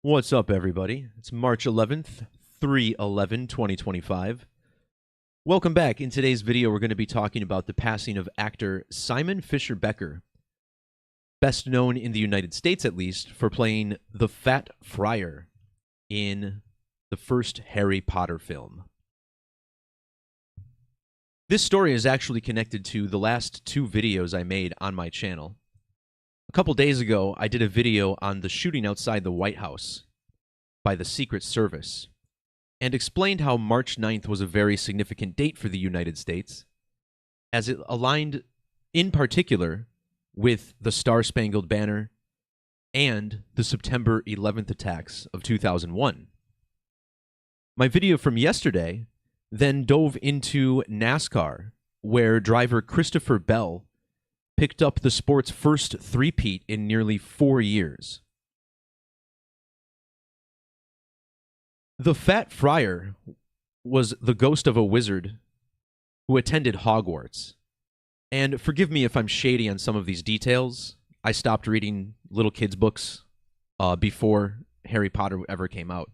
What's up, everybody? It's March 11th, 3/11/2025. Welcome back. In today's video, we're going to be talking about the passing of actor Simon Fisher-Becker, best known in the United States, at least, for playing the Fat Friar in the first Harry Potter film. This story is actually connected to the last two videos I made on my channel. A couple days ago, I did a video on the shooting outside the White House by the Secret Service and explained how March 9th was a very significant date for the United States, as it aligned in particular with the Star-Spangled Banner and the September 11th attacks of 2001. My video from yesterday then dove into NASCAR, where driver Christopher Bell picked up the sport's first three-peat in nearly 4 years. The Fat Friar was the ghost of a wizard who attended Hogwarts. And forgive me if I'm shady on some of these details. I stopped reading little kids' books before Harry Potter ever came out.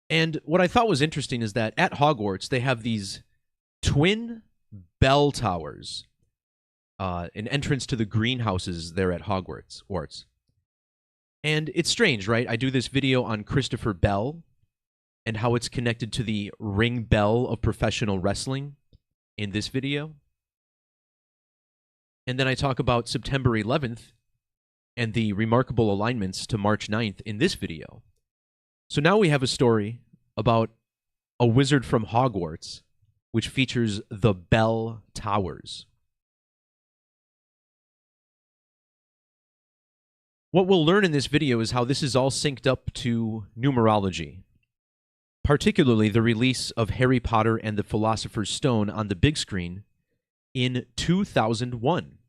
And what I thought was interesting is that at Hogwarts, they have these twin bell towers, an entrance to the greenhouses there at Hogwarts. And it's strange, right? I do this video on Christopher Bell and how it's connected to the ring bell of professional wrestling in this video. And then I talk about September 11th and the remarkable alignments to March 9th in this video. So now we have a story about a wizard from Hogwarts, which features the bell towers. What we'll learn in this video is how this is all synced up to numerology, particularly the release of Harry Potter and the Philosopher's Stone on the big screen in 2001.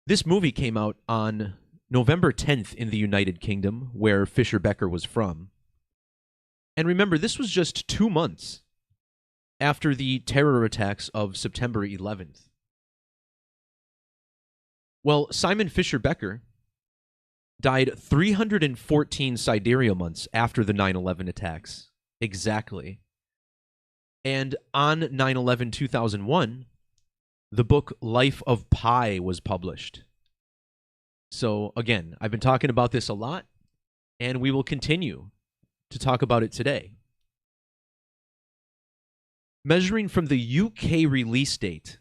This movie came out on November 10th in the United Kingdom, where Fisher-Becker was from. And remember, this was just 2 months after the terror attacks of September 11th. Well, Simon Fisher-Becker died 314 sidereal months after the 9/11 attacks, exactly. And on 9/11/2001, the book Life of Pi was published. So again, I've been talking about this a lot, and we will continue to talk about it today. Measuring from the UK release date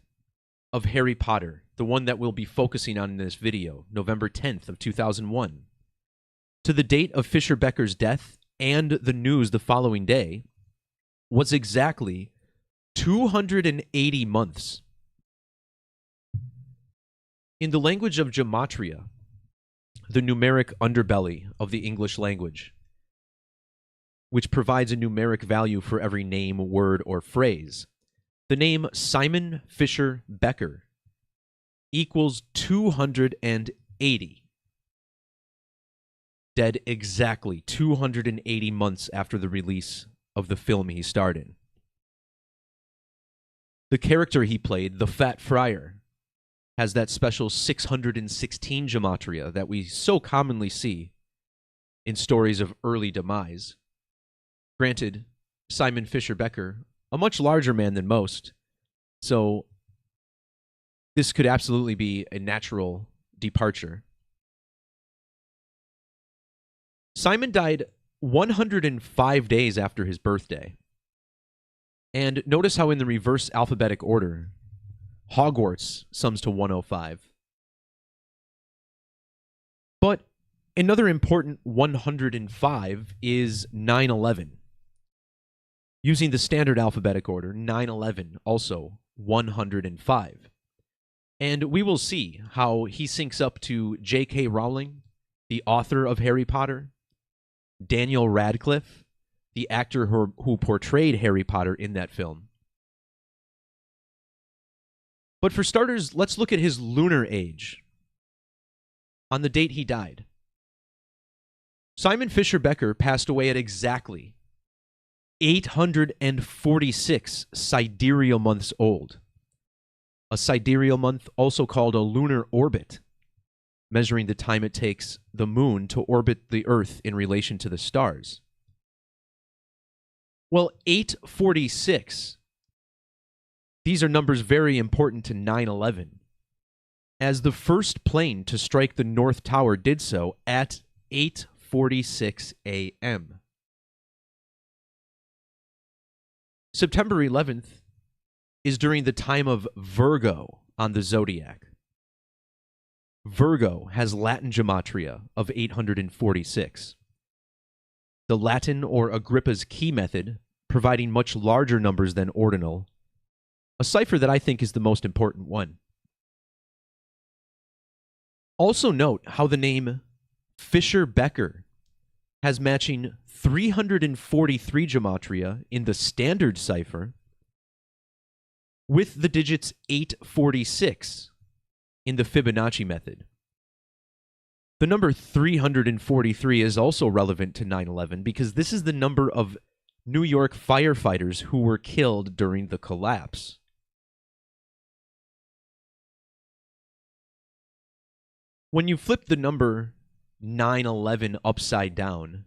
of Harry Potter, the one that we'll be focusing on in this video, November 10th of 2001, to the date of Fisher-Becker's death and the news the following day, was exactly 280 months. In the language of Gematria, the numeric underbelly of the English language, which provides a numeric value for every name, word, or phrase, the name Simon Fisher-Becker equals 280. Dead exactly 280 months after the release of the film he starred in. The character he played, the Fat Friar, has that special 616 gematria that we so commonly see in stories of early demise. Granted, Simon Fisher-Becker, a much larger man than most, so this could absolutely be a natural departure. Simon died 105 days after his birthday. And notice how in the reverse alphabetic order, Hogwarts sums to 105. But another important 105 is 9/11. Using the standard alphabetic order, 9/11 also 105. And we will see how he syncs up to J.K. Rowling, the author of Harry Potter, Daniel Radcliffe, the actor who portrayed Harry Potter in that film. But for starters, let's look at his lunar age on the date he died. Simon Fisher-Becker passed away at exactly 846 sidereal months old. A sidereal month, also called a lunar orbit, measuring the time it takes the moon to orbit the Earth in relation to the stars. Well, 846. These are numbers very important to 9/11, as the first plane to strike the North Tower did so at 8:46 a.m. September 11th is during the time of Virgo on the zodiac. Virgo has Latin gematria of 846. The Latin or Agrippa's key method, providing much larger numbers than ordinal, a cipher that I think is the most important one. Also note how the name fisher-becker has matching 343 gematria in the standard cipher with the digits 846 in the Fibonacci method. The number 343 is also relevant to 9/11 because this is the number of New York firefighters who were killed during the collapse. When you flip the number 9/11 upside down,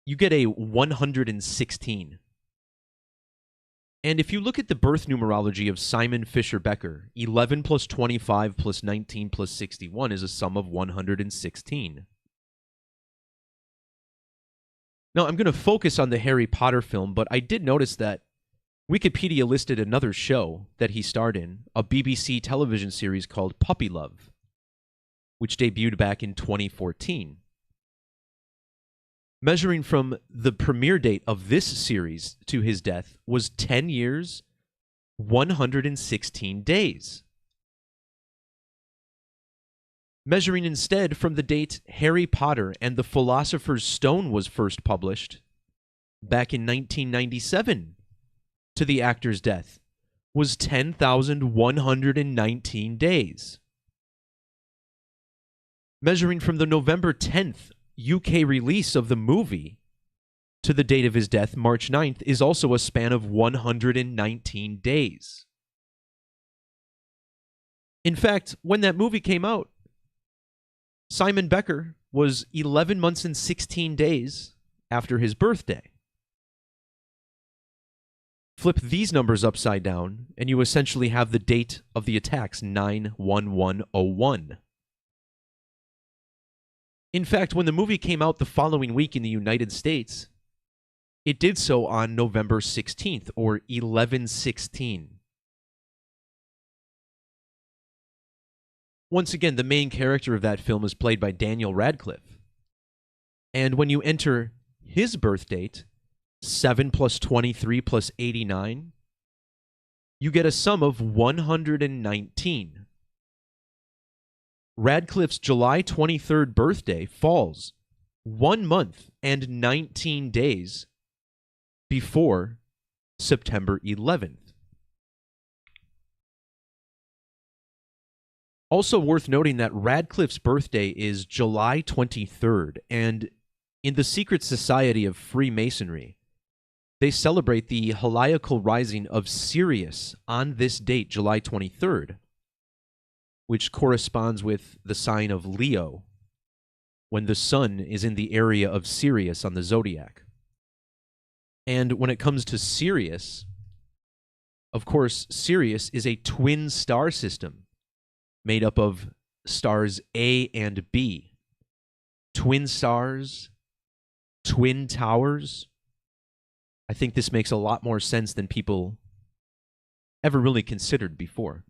you get a 116. And if you look at the birth numerology of Simon Fisher-Becker, 11 plus 25 plus 19 plus 61 is a sum of 116. Now, I'm going to focus on the Harry Potter film, but I did notice that Wikipedia listed another show that he starred in, a BBC television series called Puppy Love, which debuted back in 2014. Measuring from the premiere date of this series to his death was 10 years, 116 days. Measuring instead from the date Harry Potter and the Philosopher's Stone was first published, back in 1997, to the actor's death, was 10,119 days. Measuring from the November 10th UK release of the movie to the date of his death, March 9th, is also a span of 119 days. In fact, when that movie came out, Simon Becker was 11 months and 16 days after his birthday. Flip these numbers upside down, and you essentially have the date of the attacks, 9/11/01. In fact, when the movie came out the following week in the United States, it did so on November 16th, or 11/16. Once again, the main character of that film is played by Daniel Radcliffe. And when you enter his birth date, 7 plus 23 plus 89, you get a sum of 119. Radcliffe's July 23rd birthday falls 1 month and 19 days before September 11th. Also worth noting that Radcliffe's birthday is July 23rd, and in the secret society of Freemasonry, they celebrate the heliacal rising of Sirius on this date, July 23rd. Which corresponds with the sign of Leo, when the sun is in the area of Sirius on the zodiac. And when it comes to Sirius, of course, Sirius is a twin star system made up of stars A and B. Twin stars, twin towers. I think this makes a lot more sense than people ever really considered before.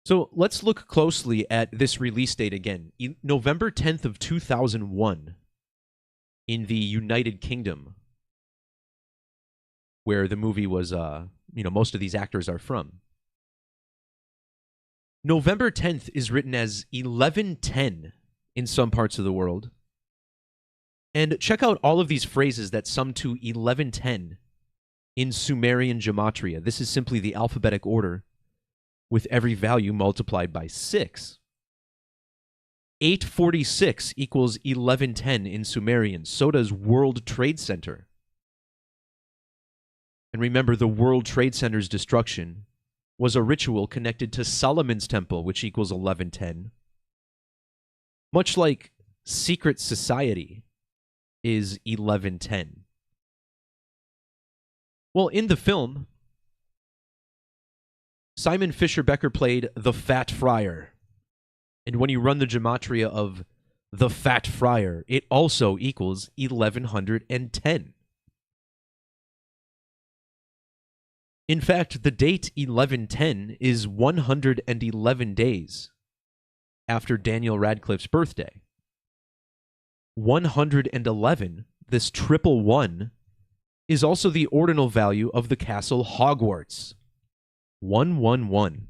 So let's look closely at this release date again. November 10th of 2001 in the United Kingdom, where the movie was, most of these actors are from. November 10th is written as 1110 in some parts of the world. And check out all of these phrases that sum to 1110 in Sumerian Gematria. This is simply the alphabetic order with every value multiplied by 6. 846 equals 1110 in Sumerian. So does World Trade Center. And remember, the World Trade Center's destruction was a ritual connected to Solomon's Temple, which equals 1110. Much like secret society is 1110. Well, in the film, Simon Fisher-Becker played the Fat Friar. And when you run the gematria of the Fat Friar, it also equals 1110. In fact, the date 1110 is 111 days after Daniel Radcliffe's birthday. 111, this triple one, is also the ordinal value of the castle Hogwarts. 111.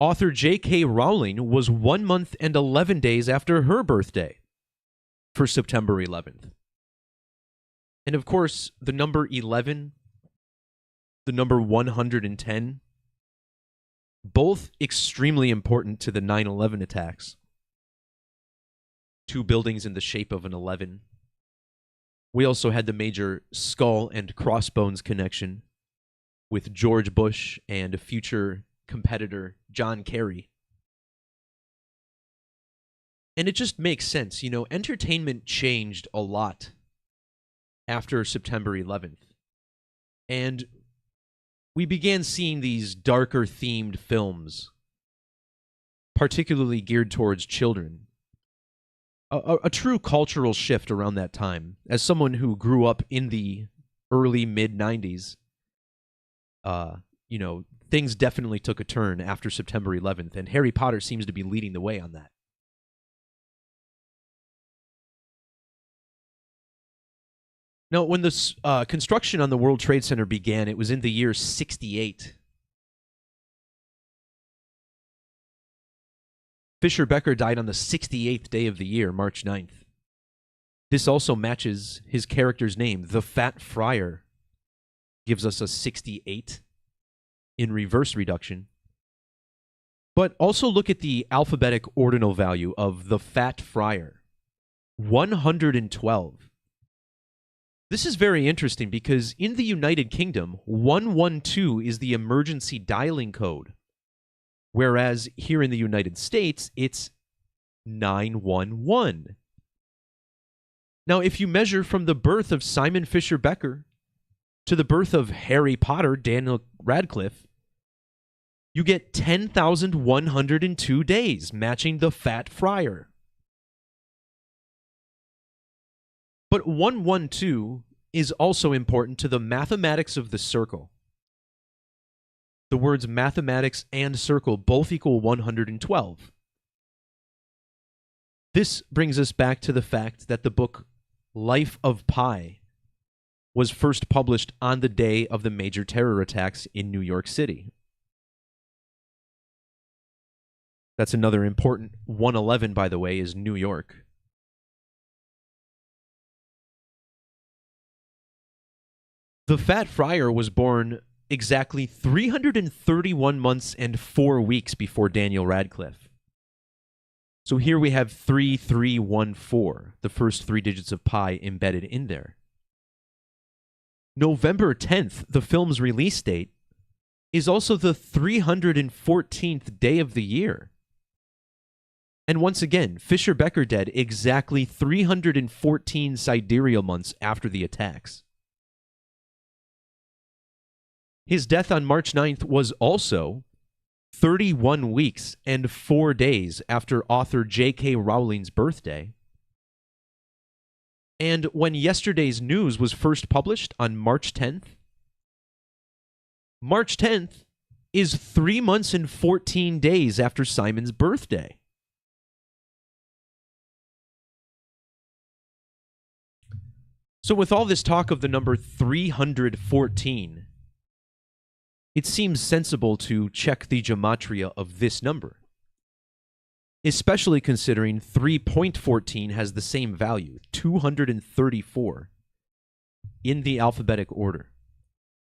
Author J.K. Rowling was 1 month and 11 days after her birthday for September 11th. And of course, the number 11, the number 110, both extremely important to the 9/11 attacks. 2 buildings in the shape of an 11. We also had the major skull and crossbones connection with George Bush and future competitor John Kerry. And it just makes sense. You know, entertainment changed a lot after September 11th. And we began seeing these darker themed films, particularly geared towards children. A true cultural shift around that time. As someone who grew up in the early mid-90s, you know, things definitely took a turn after September 11th, and Harry Potter seems to be leading the way on that. Now, when the construction on the World Trade Center began, it was in the year 68. Fisher-Becker died on the 68th day of the year, March 9th. This also matches his character's name. The Fat Friar gives us a 68 in reverse reduction. But also look at the alphabetic ordinal value of the Fat Friar. 112. This is very interesting because in the United Kingdom, 112 is the emergency dialing code. Whereas here in the United States, it's 911. Now, if you measure from the birth of Simon Fisher-Becker to the birth of Harry Potter, Daniel Radcliffe, you get 10,102 days, matching the Fat Friar. But 112 is also important to the mathematics of the circle. The words mathematics and circle both equal 112. This brings us back to the fact that the book Life of Pi was first published on the day of the major terror attacks in New York City. That's another important 111, by the way, is New York. The Fat Friar was born exactly 331 months and 4 weeks before Daniel Radcliffe. So here we have 3314, the first 3 digits of pi embedded in there. November 10th, the film's release date, is also the 314th day of the year. And once again, Fisher-Becker dead exactly 314 sidereal months after the attacks. His death on March 9th was also 31 weeks and 4 days after author J.K. Rowling's birthday. And when yesterday's news was first published on March 10th, March 10th is 3 months and 14 days after Simon's birthday. So with all this talk of the number 314, it seems sensible to check the gematria of this number, especially considering 3.14 has the same value, 234, in the alphabetic order.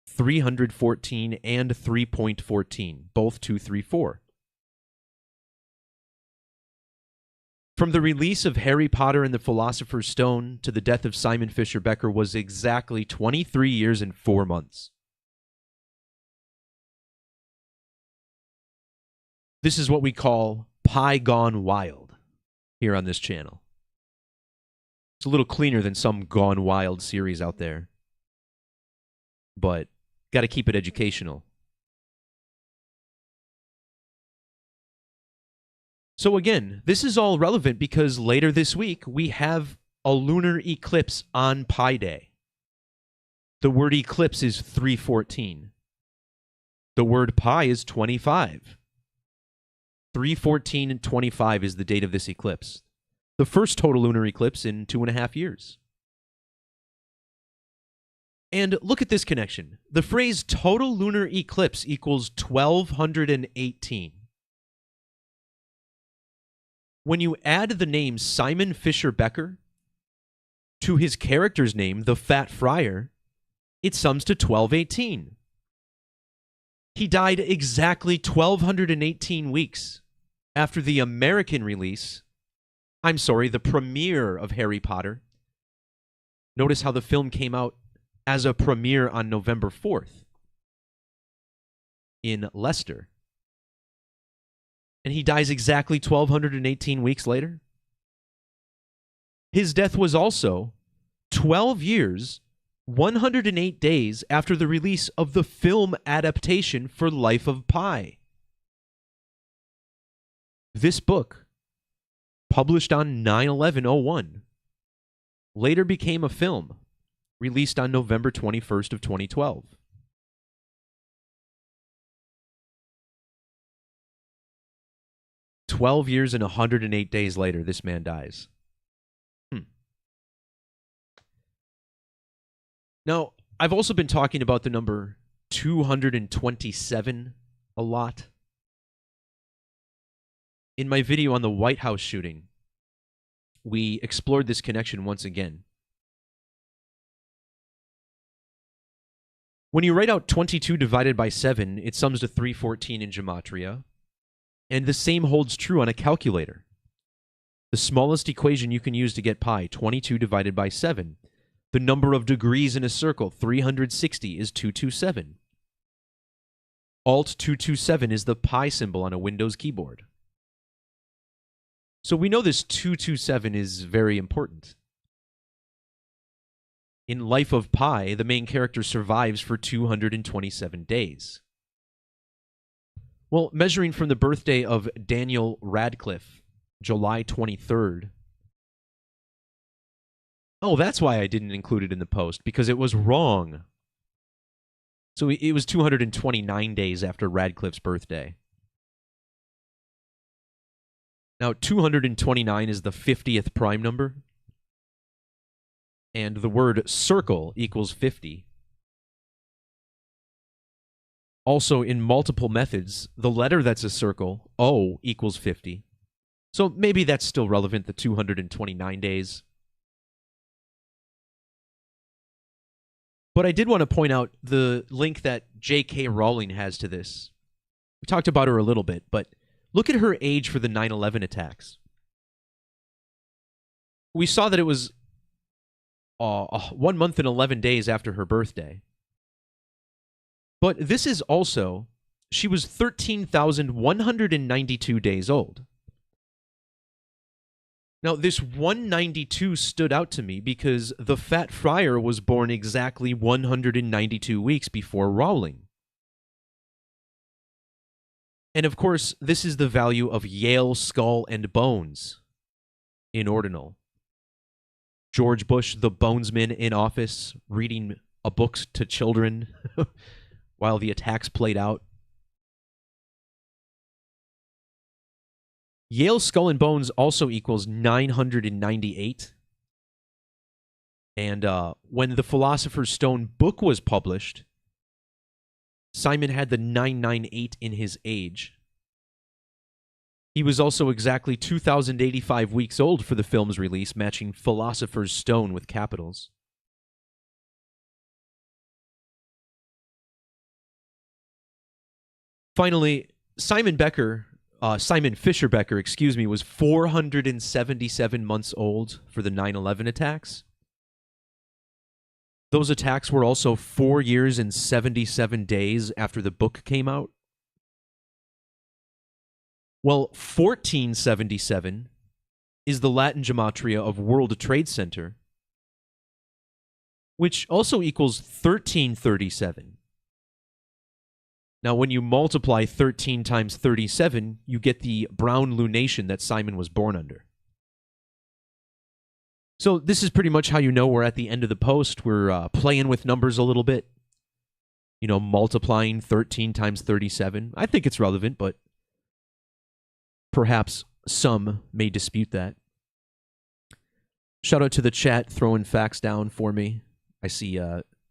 314 and 3.14, both 234. From the release of Harry Potter and the Philosopher's Stone to the death of Simon Fisher-Becker was exactly 23 years and 4 months. This is what we call Pi Gone Wild here on this channel. It's a little cleaner than some Gone Wild series out there, but got to keep it educational. So again, this is all relevant because later this week we have a lunar eclipse on Pi Day. The word eclipse is 314. The word pi is 25. 314 and 25 is the date of this eclipse. The first total lunar eclipse in 2.5 years. And look at this connection. The phrase total lunar eclipse equals 1218. When you add the name Simon Fisher-Becker to his character's name, the Fat Friar, it sums to 1218. He died exactly 1218 weeks after the American release, the premiere of Harry Potter. Notice how the film came out as a premiere on November 4th in Leicester. And he dies exactly 1218 weeks later. His death was also 12 years, 108 days after the release of the film adaptation for Life of Pi. This book, published on 9/11/01, later became a film released on November 21st of 2012. "12 years and 108 days later, this man dies. Now, I've also been talking about the number 227 a lot. In my video on the White House shooting, we explored this connection once again. When you write out 22 divided by 7, it sums to 314 in Gematria, and the same holds true on a calculator. The smallest equation you can use to get pi, 22 divided by 7. The number of degrees in a circle, 360, is 227. Alt 227 is the pi symbol on a Windows keyboard. So we know this 227 is very important. In Life of Pi, the main character survives for 227 days. Well, measuring from the birthday of Daniel Radcliffe, July 23rd. Oh, that's why I didn't include it in the post, because it was wrong. So it was 229 days after Radcliffe's birthday. Now, 229 is the 50th prime number, and the word circle equals 50. Also, in multiple methods, the letter that's a circle, O, equals 50. So maybe that's still relevant, the 229 days. But I did want to point out the link that J.K. Rowling has to this. We talked about her a little bit, but look at her age for the 9/11 attacks. We saw that it was 1 month and 11 days after her birthday. But this is also, she was 13,192 days old. Now, this 192 stood out to me because the Fat Friar was born exactly 192 weeks before Rowling. And of course, this is the value of Yale Skull and Bones in ordinal. George Bush, the bonesman in office, reading a book to children while the attacks played out. Yale Skull and Bones also equals 998. And when the Philosopher's Stone book was published, Simon had the 998 in his age. He was also exactly 2,085 weeks old for the film's release, matching Philosopher's Stone with capitals. Finally, Simon Fisher-Becker, was 477 months old for the 9/11 attacks. Those attacks were also 4 years and 77 days after the book came out. Well, 1477 is the Latin gematria of World Trade Center, which also equals 1337. Now, when you multiply 13 times 37, you get the brown lunation that Simon was born under. So this is pretty much how you know we're at the end of the post. We're playing with numbers a little bit. You know, multiplying 13 times 37. I think it's relevant, but perhaps some may dispute that. Shout out to the chat throwing facts down for me. I see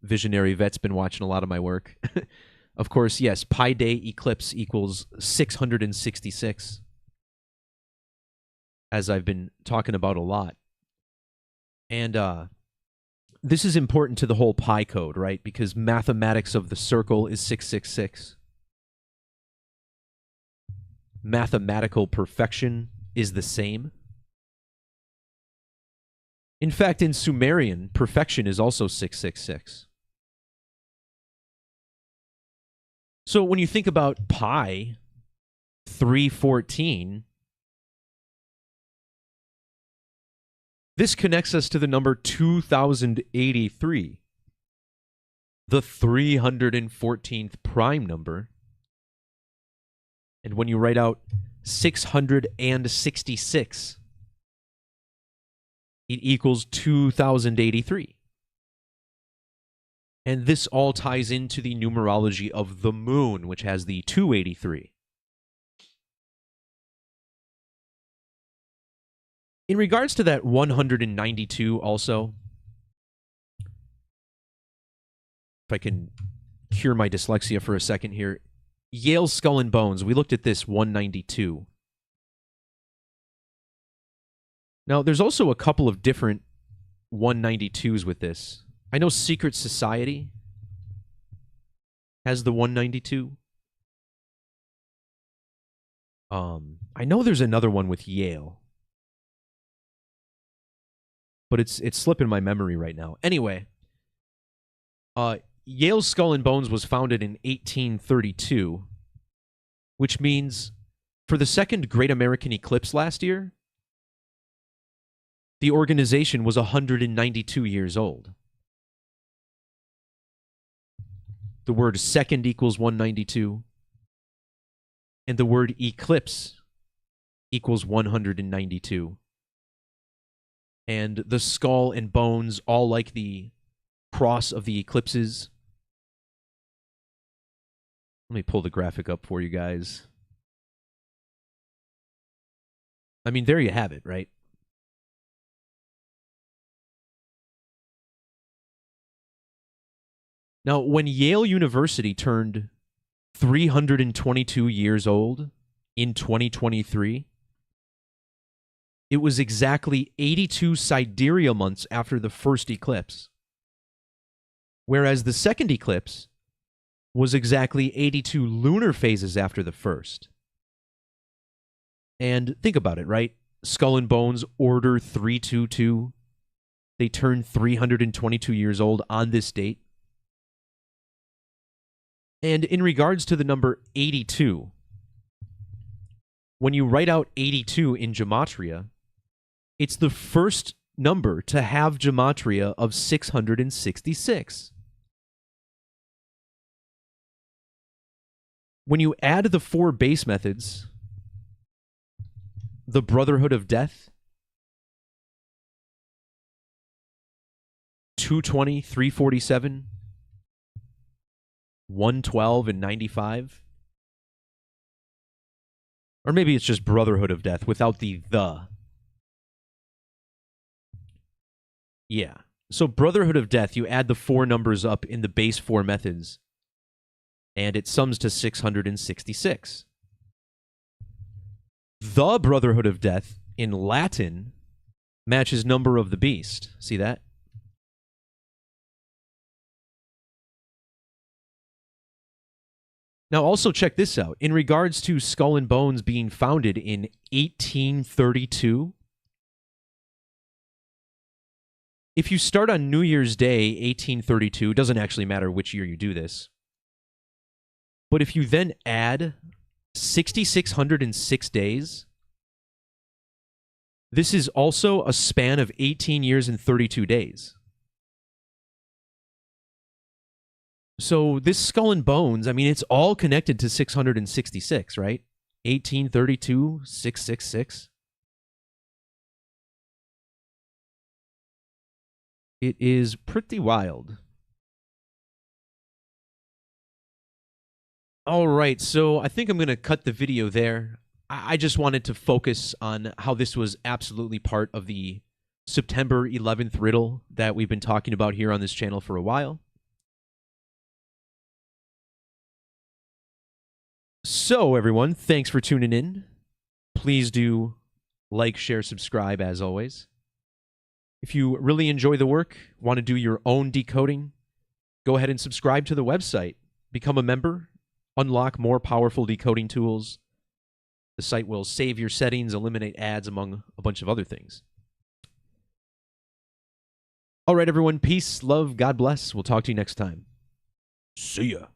Visionary Vet's been watching a lot of my work. Of course, yes, pi day eclipse equals 666, as I've been talking about a lot. And this is important to the whole pi code, right? Because mathematics of the circle is 666. Mathematical perfection is the same. In fact, in Sumerian, perfection is also 666. So when you think about pi 314, this connects us to the number 2083, the 314th prime number. And when you write out 666, it equals 2083. And this all ties into the numerology of the moon, which has the 283. In regards to that 192 also, if I can cure my dyslexia for a second here, Yale's Skull and Bones, we looked at this 192. Now, there's also a couple of different 192s with this. I know Secret Society has the 192. I know there's another one with Yale, but it's slipping my memory right now. Anyway, Yale's Skull and Bones was founded in 1832, which means for the second Great American Eclipse last year, the organization was 192 years old. The word second equals 192, and the word eclipse equals 192. And the skull and bones, all like the cross of the eclipses. Let me pull the graphic up for you guys. I mean, there you have it, right? Now, when Yale University turned 322 years old in 2023, it was exactly 82 sidereal months after the first eclipse, whereas the second eclipse was exactly 82 lunar phases after the first. And think about it, right? Skull and Bones, Order 322. They turned 322 years old on this date. And in regards to the number 82, when you write out 82 in Gematria, it's the first number to have Gematria of 666. When you add the four base methods, the Brotherhood of Death, 220, 347, 112, and 95. Or maybe it's just Brotherhood of Death without the. Yeah. So Brotherhood of Death, you add the four numbers up in the base four methods, and it sums to 666. The Brotherhood of Death in Latin matches number of the beast. See that? Now, also check this out. In regards to Skull and Bones being founded in 1832, if you start on New Year's Day, 1832, it doesn't actually matter which year you do this, but if you then add 6,606 days. This is also a span of 18 years and 32 days. So this skull and bones, I mean, it's all connected to 666, right? 1832, 666. It is pretty wild. All right, so I think I'm going to cut the video there. I just wanted to focus on how this was absolutely part of the September 11th riddle that we've been talking about here on this channel for a while. So, everyone, thanks for tuning in. Please do like, share, subscribe, as always. If you really enjoy the work, want to do your own decoding, go ahead and subscribe to the website. Become a member, unlock more powerful decoding tools. The site will save your settings, eliminate ads, among a bunch of other things. All right, everyone, peace, love, God bless. We'll talk to you next time. See ya.